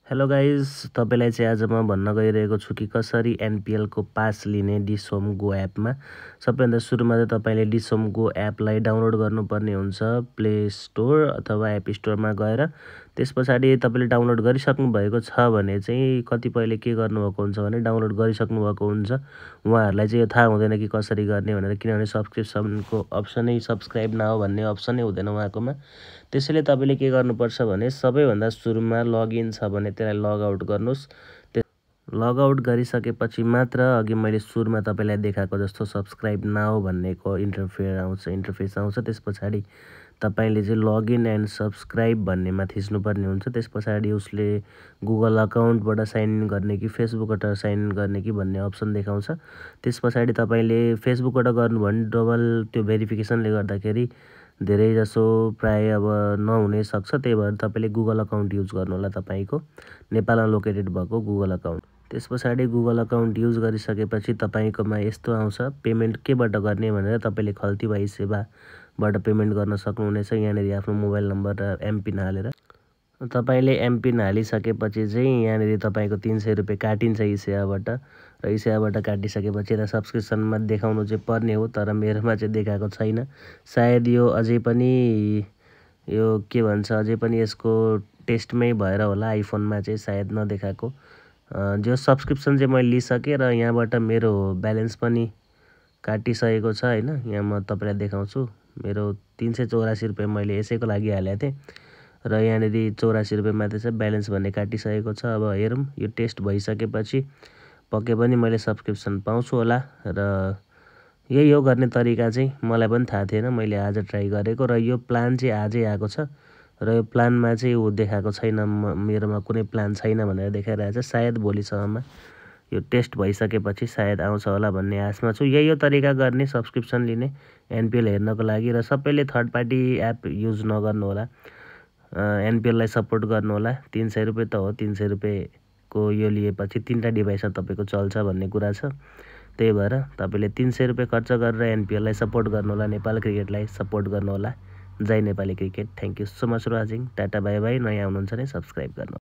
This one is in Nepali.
हेलो गाइज, तपाईँलाई चाहिँ आज म भन्न गइरहेको छु कि कसरी एनपिएलको पास लिने डिस होम गो एपमा। सबैभन्दा सुरुमा चाहिँ तपाईँले डिस होम गो एपलाई डाउनलोड गर्नुपर्ने हुन्छ प्ले स्टोर अथवा एप स्टोरमा गएर। त्यस पछाडि तपाईँले डाउनलोड गरिसक्नु भएको छ भने चाहिँ कतिपयले के गर्नुभएको हुन्छ भने डाउनलोड गरिसक्नु भएको हुन्छ, उहाँहरूलाई चाहिँ यो थाहा हुँदैन कि कसरी गर्ने भनेर, किनभने सब्सक्रिप्सनको अप्सनै सब्सक्राइब नाउ भन्ने अप्सनै हुँदैन उहाँकोमा। त्यसैले तपाईँले के गर्नुपर्छ भने सबैभन्दा सुरुमा लगइन छ भने त्यसलाई लगआउट गर्नुहोस्। लगआउट गरिसकेपछि मात्र अघि मैले सुरुमा तपाईँलाई देखाएको जस्तो सब्सक्राइब नाउ भन्नेको इन्टरफेस आउँछ। त्यस पछाडि तपाईँले चाहिँ लगइन एन्ड सब्सक्राइब भन्नेमा थिच्नुपर्ने हुन्छ। त्यस पछाडि उसले गुगल अकाउन्टबाट साइन इन गर्ने कि फेसबुकबाट साइन इन गर्ने कि भन्ने अप्सन देखाउँछ। त्यस पछाडि तपाईँले फेसबुकबाट गर्नुभयो भने डबल त्यो भेरिफिकेसनले गर्दाखेरि धेरैजसो प्राय अब नहुनै सक्छ। त्यही भएर तपाईँले गुगल अकाउन्ट युज गर्नु होला, तपाईँको नेपालमा लोकेटेड भएको गुगल अकाउन्ट। त्यस पछाडि गुगल अकाउन्ट युज गरिसकेपछि तपाईँकोमा यस्तो आउँछ पेमेन्ट केबाट गर्ने भनेर। तपाईँले खल्तीबाई सेवाबाट पेमेन्ट गर्न सक्नुहुनेछ। यहाँनिर आफ्नो मोबाइल नम्बर र एमपिन हालेर तपाईँले एमपिन हालिसकेपछि चाहिँ यहाँनिर तपाईँको 300 रुपियाँ काटिन्छ यी सेवाबाट। र यी सेवाबाट काटिसकेपछि यता सब्सक्रिप्सनमा देखाउनु चाहिँ पर्ने हो, तर मेरोमा चाहिँ देखाएको छैन। सायद यो अझै पनि यो के भन्छ अझै पनि यसको टेस्टमै भएर होला, आइफोनमा चाहिँ सायद नदेखाएको। जो सब्सक्रिप्सन चाहिँ मैले लिइसकेँ र यहाँबाट मेरो ब्यालेन्स पनि काटिसकेको छ होइन। यहाँ म तपाईँलाई देखाउँछु, मेरो 384 रुपियाँ मैले यसैको लागि हालेको थिएँ र यहाँनिर 84 रुपियाँ मात्रै छ, ब्यालेन्स भन्ने काटिसकेको छ। अब हेरौँ यो टेस्ट भइसकेपछि पक्कै पनि मैले सब्सक्रिप्सन पाउँछु होला। र यही हो गर्ने तरिका चाहिँ, मलाई पनि थाहा थिएन, मैले आज ट्राई गरेको र यो प्लान चाहिँ आजै आएको छ। र यो प्लानमा चाहिँ ऊ देखाएको छैन, मेरोमा कुनै प्लान छैन भनेर देखाइरहेछ। सायद भोलिसम्ममा यो टेस्ट भइसकेपछि सायद आउँछ होला भन्ने आशमा छु। यही हो तरिका गर्ने सब्सक्रिप्सन लिने एनपिएल हेर्नको लागि। र सबैले थर्ड पार्टी एप युज नगर्नु होला, एनपिएललाई सपोर्ट गर्नु होला। 300 रुपियाँ त हो, 300 रुपियाँको यो लिएपछि 3टा डिभाइसमा तपाईँको चल्छ भन्ने कुरा छ। त्यही भएर तपाईँले 300 रुपियाँ खर्च गरेर एनपिएललाई सपोर्ट गर्नु होला, नेपाल क्रिकेटलाई सपोर्ट गर्नु होला। जय Nepali cricket. Thank you so much for watching. Tata bye bye. नयाँ हुनुहुन्छ भने सब्सक्राइब गर्नु।